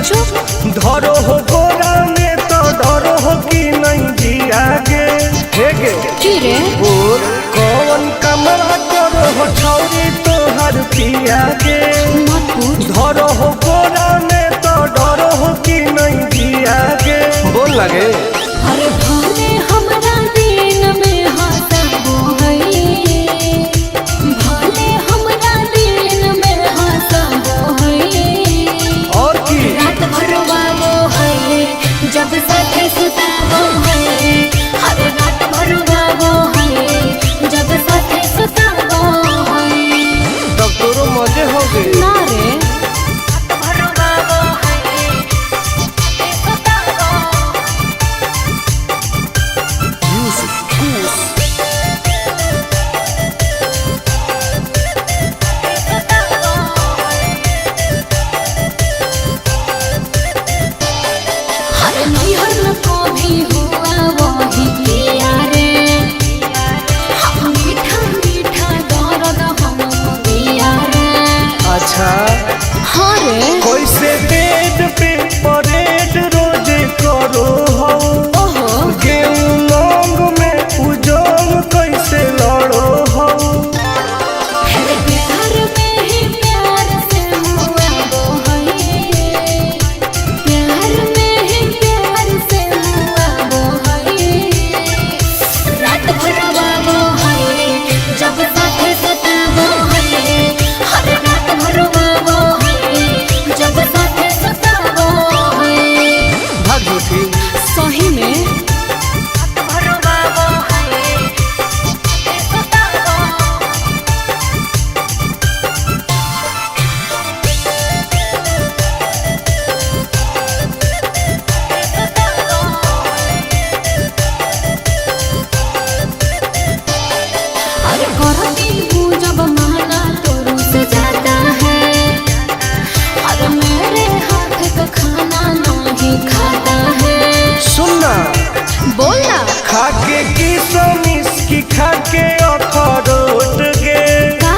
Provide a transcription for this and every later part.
धरो हो गोरा में तो डरो हो कि नहीं जिया गे हे गे रे बोल कौन कमरा करो हो छौरी तोहर पिया गे मत पूछ। धरो हो गोरा में तो डरो हो कि नहीं जिया गे बोल लगे अरे भले हमरा दिन में हंसबो है, भले हमरा दिन में हंसबो है, और की रात भर रोवाबो है जब साथे सुताबो है, हर रात भर रोवाबो है जब साथे सुताबो है। तब तोरो मजे हो गए ना रे रात भर रोवाबो है साथे सुताबो हर नैहर को भी हुआ वही किया रे, हम मीठा मीठा दर्द हम दिया रे। अच्छा हाँ रे कैसे बेड पे परेड रोज करो हो ओहो गेहूं लौंग में उजोंग कैसे लड़ो हो फिर प्यार में ही प्यार से मुआबो है, प्यार में ही प्यार से मुआबो है, रात भर रोवाबो है जब साथे सुताबो है, हर रात भर रोवाबो है जब साथे सुताबो है। भाग झूठी सही में रात भर रोवाबो है साथे सुताबो अरे करती हूँ जब माना तो रुस जाता है, अरे मेरे हाथ का खाना नहीं खाता है। सुनना बोलना खाके की समिस की खाके अखरोट गे का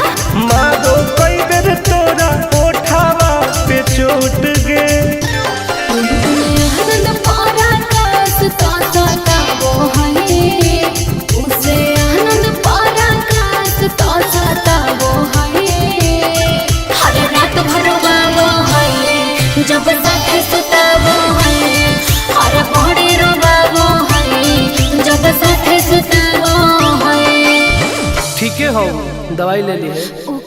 मारो कई बेर तोरा ओठावा पे चोट गे आनंद पारा कास तो सताबो है, उसे आनंद पारा कास तो सताबो है, हर रात भर रोवाबो है जब साथे सुताबो है, हर बड़ी रोवाबो है जब साथे सुताबो है। ठीक है हो दवाई ले ली है।